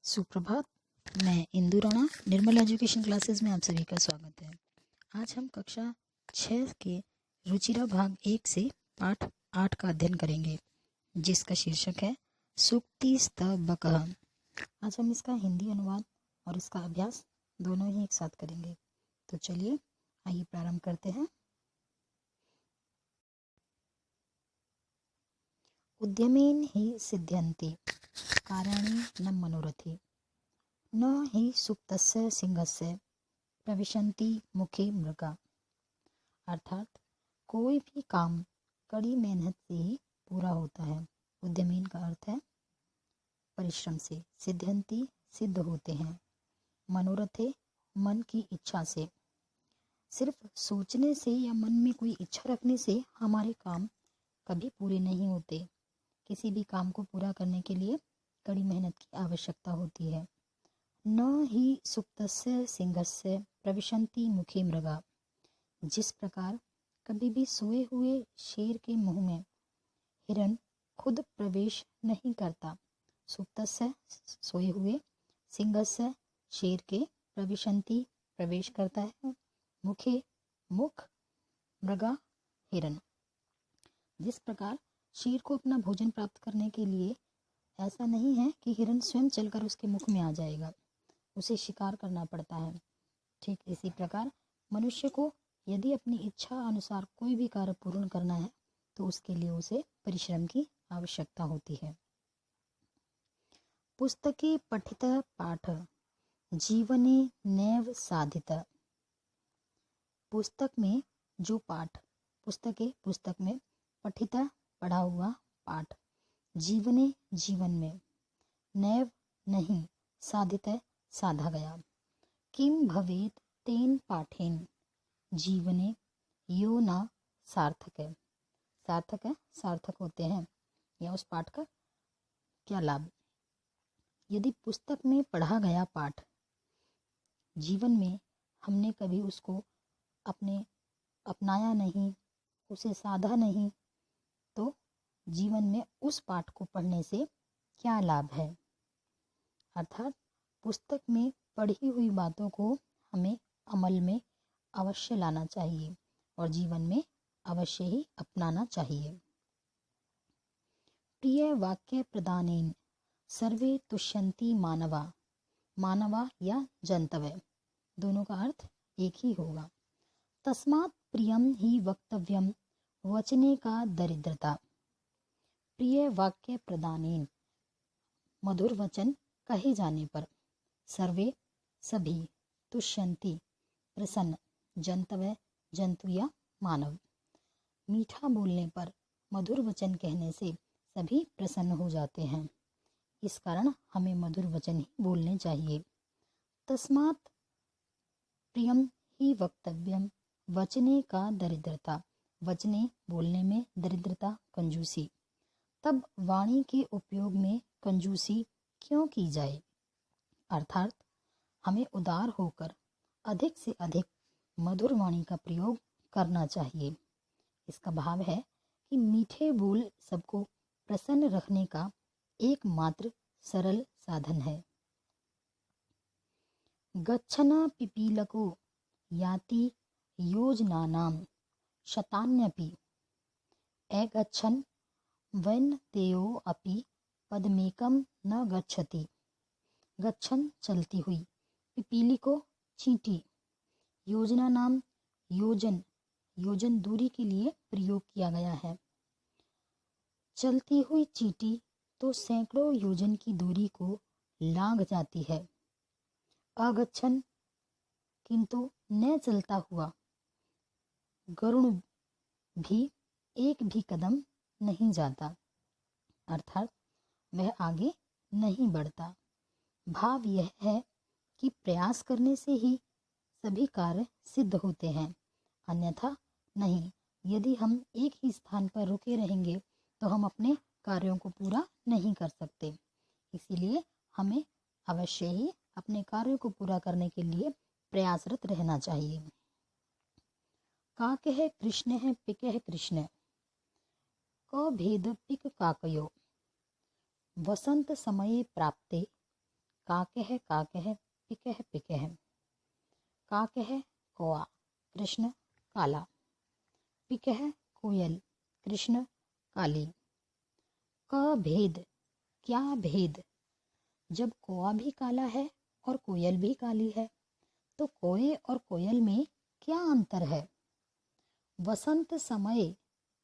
सुप्रभात। मैं इंदु राणा, निर्मल education classes में आप सभी का स्वागत है। आज हम कक्षा 6 के रुचिरा भाग 1 से पाठ 8 का अध्ययन करेंगे, जिसका शीर्षक है सूक्ति स्तबकः। आज हम इसका हिंदी अनुवाद और इसका अभ्यास दोनों ही एक साथ करेंगे। तो चलिए आइए प्रारंभ करते हैं। उद्यमेन हि सिद्ध्यन्ति कार्याणि न मनोरथी, न हि सुप्तस्य सिंहस्य प्रविशन्ति मुखे मृगा। अर्थात कोई भी काम कड़ी मेहनत से ही पूरा होता है। उद्यमीन का अर्थ है परिश्रम से, सिद्ध्यन्ति सिद्ध होते हैं, मनोरथे मन की इच्छा से। सिर्फ सोचने से या मन में कोई इच्छा रखने से हमारे काम कभी पूरे नहीं होते। किसी भी काम को पूरा करने के लिए कड़ी मेहनत की आवश्यकता होती है। न ही सुप्तस्य सिंहस्य प्रविशन्ति मुखे मृगा। जिस प्रकार कभी भी सोए हुए शेर के मुंह में हिरण खुद प्रवेश नहीं करता। सुप्तस्य सोए हुए, सिंहस्य शेर के, प्रविशन्ति प्रवेश करता है, मुखे मुख, मृगा हिरण। जिस प्रकार शेर को अपना भोजन प्राप्त करने के लिए ऐसा नहीं है कि हिरण स्वयं चलकर उसके मुख में आ जाएगा, उसे शिकार करना पड़ता है। ठीक इसी प्रकार मनुष्य को यदि अपनी इच्छा अनुसार कोई भी कार्य पूर्ण करना है तो उसके लिए उसे परिश्रम की आवश्यकता होती है। पुस्तके पठित पाठ जीवने नैव साधित। पुस्तक में जो पाठ, पुस्तक में पठित पढ़ा हुआ पाठ, जीवने जीवन में, नैव नहीं, साधित साधा गया। किम भवेत तेन पाठेन जीवने यो न सार्थक है। सार्थक होते हैं, या उस पाठ का क्या लाभ। यदि पुस्तक में पढ़ा गया पाठ जीवन में हमने कभी उसको अपनाया नहीं, उसे साधा नहीं, तो जीवन में उस पाठ को पढ़ने से क्या लाभ है। अर्थात पुस्तक में पढ़ी हुई बातों को हमें अमल में अवश्य लाना चाहिए और जीवन में अवश्य ही अपनाना चाहिए। प्रिय वाक्य प्रदानेन सर्वे तुष्यन्ति मानवा। मानवा या जंतव्य दोनों का अर्थ एक ही होगा। तस्मात् प्रियम ही वक्तव्यम वचने का दरिद्रता। प्रिय वाक्य प्रदानेन मधुर वचन कहे जाने पर, सर्वे सभी, तुष्यन्ति प्रसन्न, जंतव्य जंतु या मानव। मीठा बोलने पर, मधुर वचन कहने से सभी प्रसन्न हो जाते हैं। इस कारण हमें मधुर वचन ही बोलने चाहिए। तस्मात् प्रियम ही वक्तव्यम वचने का दरिद्रता। वचने बोलने में दरिद्रता, कंजूसी। तब वाणी के उपयोग में कंजूसी क्यों की जाए। अर्थात हमें उदार होकर अधिक से अधिक मधुर वाणी का प्रयोग करना चाहिए। इसका भाव है कि मीठे बोल सबको प्रसन्न रखने का एकमात्र सरल साधन है। गच्छना पिपीलको याति योजनानां शतान्यपि अगच्छन् वैनतेयो अपि पदमेकं न गच्छति। गच्छन चलती हुई, पिपीली को चींटी, योजना नाम योजन दूरी के लिए प्रयोग किया गया है। चलती हुई चींटी तो सैकड़ों योजन की दूरी को लांघ जाती है। अगच्छन किंतु न चलता हुआ गरुड़ भी एक भी कदम नहीं जाता, अर्थात वह आगे नहीं बढ़ता। भाव यह है कि प्रयास करने से ही सभी कार्य सिद्ध होते हैं, अन्यथा नहीं। यदि हम एक ही स्थान पर रुके रहेंगे तो हम अपने कार्यों को पूरा नहीं कर सकते। इसीलिए हमें अवश्य ही अपने कार्यों को पूरा करने के लिए प्रयासरत रहना चाहिए। काकः कृष्णः पिकः कृष्ण, क भेद पिक काकयो। वसंत समये प्राप्ते काकः काकः पिकः पिकः। काकः कौआ, कृष्ण काला। पिकः कोयल, कृष्ण काली। क भेद, क्या भेद। जब कौआ भी काला है और कोयल भी काली है तो कोए और कोयल में क्या अंतर है। वसंत समय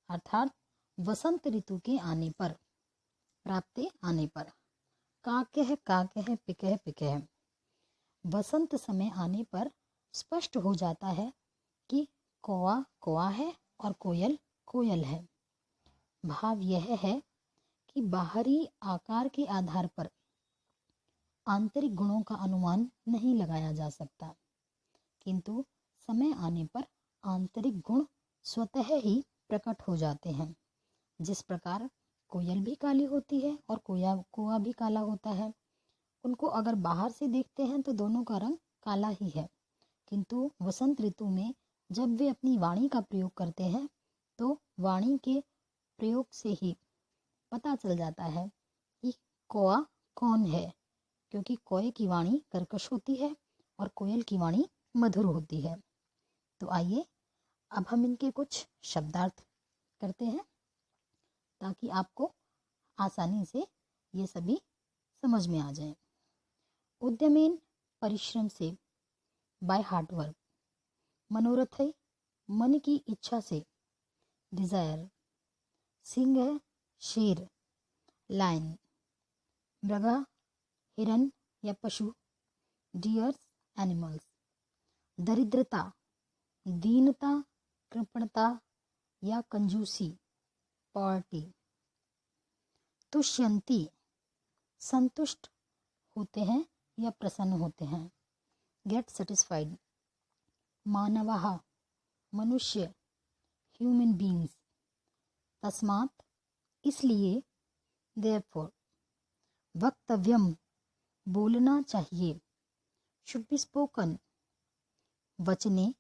अर्थात वसंत ऋतु के आने पर, प्राप्ति आने पर। काकः काकः पिकः पिकः। वसंत समय आने पर स्पष्ट हो जाता है कि कौआ कौआ है और कोयल कोयल है। भाव यह है कि बाहरी आकार के आधार पर आंतरिक गुणों का अनुमान नहीं लगाया जा सकता, किंतु समय आने पर आंतरिक गुण स्वतः ही प्रकट हो जाते हैं। जिस प्रकार कोयल भी काली होती है और कौआ भी काला होता है। उनको अगर बाहर से देखते हैं तो दोनों का रंग काला ही है, किंतु वसंत ऋतु में जब वे अपनी वाणी का प्रयोग करते हैं तो वाणी के प्रयोग से ही पता चल जाता है कि कौआ कौन है, क्योंकि कौए की वाणी कर्कश होती है और कोयल की वाणी मधुर होती है। तो आइए अब हम इनके कुछ शब्दार्थ करते हैं ताकि आपको आसानी से ये सभी समझ में आ जाए। उद्यमेन, परिश्रम से, बाय हार्ड वर्क। मनोरथ है, मन की इच्छा से, डिजायर। सिंह, शेर, लायन। मृगा, हिरन या पशु, डियर्स, एनिमल्स। दरिद्रता, दीनता, कृपणता या कंजूसी, पॉवर्टी। तुष्यंती, संतुष्ट होते हैं या प्रसन्न होते हैं, गेट सेटिस्फाइड। मानवः, मनुष्य, ह्यूमन बींग्स। तस्मात्, इसलिए, देयरफॉर। वक्तव्यम, बोलना चाहिए, शुड बी स्पोकन। वचने,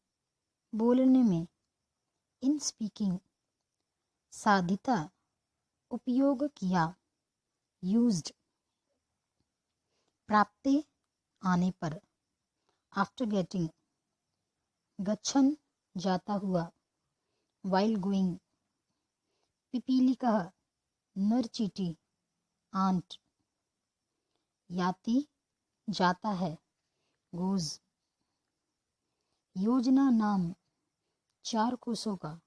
बोलने में, इन स्पीकिंग। साधिता, उपयोग किया, यूज्ड। प्राप्ते, आने पर, आफ्टर गेटिंग। गच्छन, जाता हुआ, वाइल गोइंग। पिपीलिका, नर चींटी, आंट। याति, जाता है, गोज। योजना नाम, 4 कोसों का।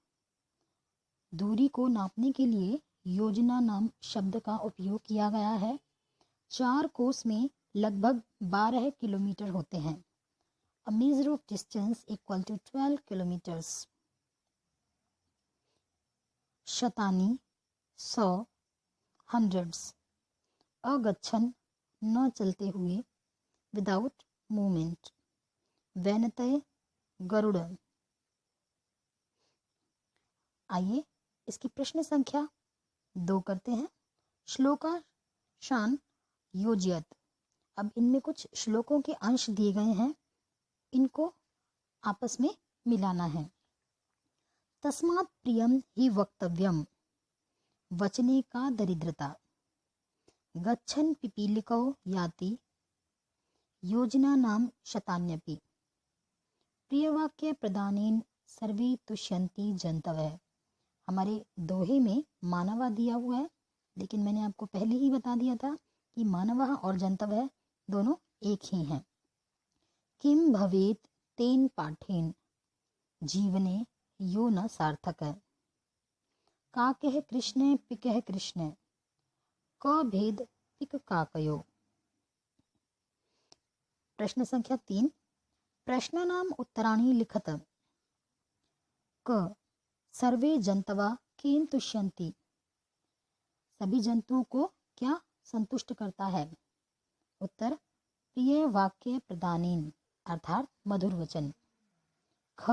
दूरी को नापने के लिए योजना नाम शब्द का उपयोग किया गया है। 4 कोस में लगभग 12 किलोमीटर होते हैं। A measure of distance equal to 12 kilometers. शतानी, 100, hundreds. अगच्छन, न चलते हुए, विदाउट मूवमेंट। वैनतय, गरुड़। आइए इसकी प्रश्न संख्या 2 करते हैं। श्लोका शान योज्यत। अब इनमें कुछ श्लोकों के अंश दिए गए हैं, इनको आपस में मिलाना है। तस्मात् प्रियम ही वक्तव्यम, वचने का दरिद्रता। गच्छन पिपीलिको याति, योजना नाम शतान्यपि। प्रियवाक्य प्रदानेन सर्वे तुष्यन्ति जन्तवः। हमारे दोहे में मानवा दिया हुआ है, लेकिन मैंने आपको पहले ही बता दिया था कि मानवः और जन्तवः दोनों एक ही हैं। किम भवेत तेन पाठेन, जीवने यो न सार्थक है। काकः कृष्ण पिकः कृष्ण, क भेद पिक काकयो। प्रश्न संख्या 3। प्रश्नानाम उत्तराणि लिखत। क सर्वे जंतवा केन तुष्यन्ति। सभी जंतुओं को क्या संतुष्ट करता है। उत्तर, प्रिय वाक्य प्रदानेन अर्थात मधुर वचन। ख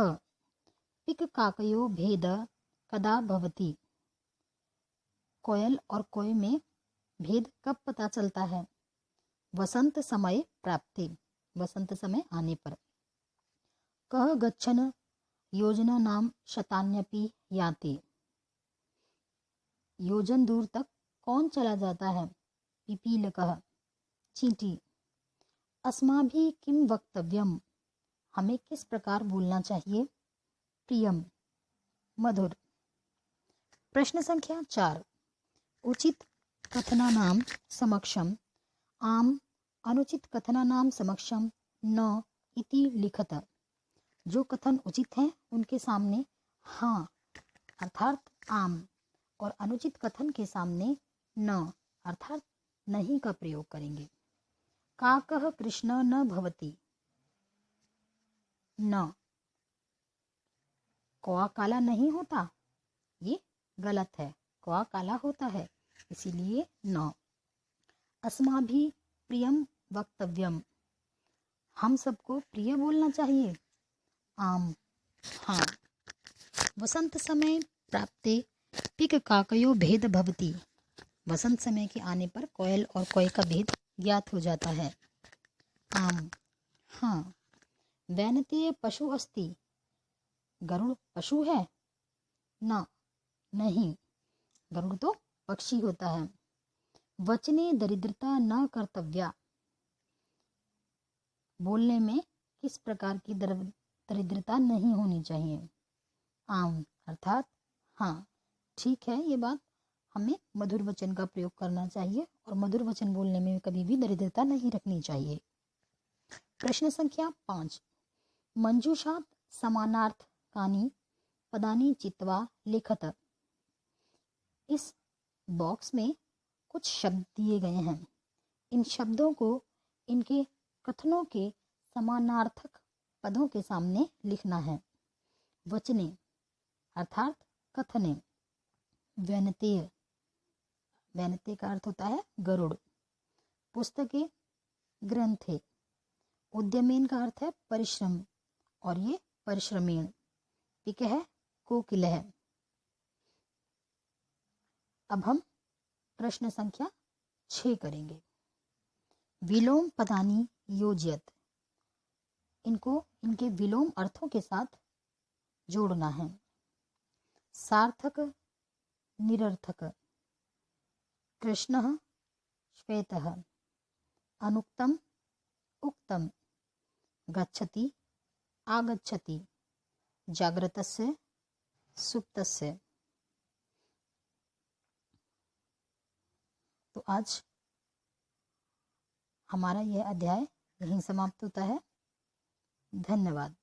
पिक काकयो भेद कदा भवति। कोयल और कोय में भेद कब पता चलता है। वसंत समय प्राप्ति, वसंत समय आने पर। कह गच्छन योजना नाम शतान्यपि याति। योजन दूर तक कौन चला जाता है। पिपीलकः, चींटी। अस्माभिः किं वक्तव्यम, हमें किस प्रकार बोलना चाहिए। प्रियम, मधुर। प्रश्न संख्या 4, उचित कथनानां समक्षम आम, अनुचित कथनानां समक्षम न इति लिखत। जो कथन उचित हैं उनके सामने हाँ अर्थात आम और अनुचित कथन के सामने न अर्थात नहीं का प्रयोग करेंगे। काकः कृष्ण न भवति, न, कौवा काला नहीं होता, ये गलत है, कौवा काला होता है, इसीलिए न। अस्माभिः प्रियम वक्तव्यम, हम सबको प्रिय बोलना चाहिए। आम, हाँ। वसंत समय प्राप्ते पिक काकयो भेद भवति, वसंत समय के आने पर कोयल और कोय का भेद ज्ञात हो जाता है। आम, हाँ। वैनतेय पशु अस्ति, गरुड़ पशु है। न, नहीं, गरुड़ तो पक्षी होता है। वचने दरिद्रता न कर्तव्या, बोलने में किस प्रकार की दरिद्रता नहीं होनी चाहिए। आम अर्थात हाँ, ठीक है, ये बात, हमें मधुर वचन का प्रयोग करना चाहिए और मधुर वचन बोलने में कभी भी दरिद्रता नहीं रखनी चाहिए। प्रश्न संख्या 5, मंजूषात समानार्थकानि पदानि चित्वा लिखत। इस बॉक्स में कुछ शब्द दिए गए हैं, इन शब्दों को इनके कथनों के समानार्थक पदों के सामने लिखना है। वचने अर्थात कथने, वैनतेय, वैनतेय का अर्थ होता है गरुड़। पुस्तके, ग्रंथे। उद्यमेन का अर्थ है परिश्रम और ये परिश्रमेण। पिक है कोकिल है। अब हम प्रश्न संख्या 6 करेंगे। विलोम पदानि योजयत, इनको इनके विलोम अर्थों के साथ जोड़ना है। सार्थक, निरर्थक। कृष्णः, श्वेतः। अनुक्तम, उक्तम। गच्छति, आगच्छति। जागृतस्य, सुप्तस्य। तो आज हमारा यह अध्याय यहीं समाप्त होता है। धन्यवाद।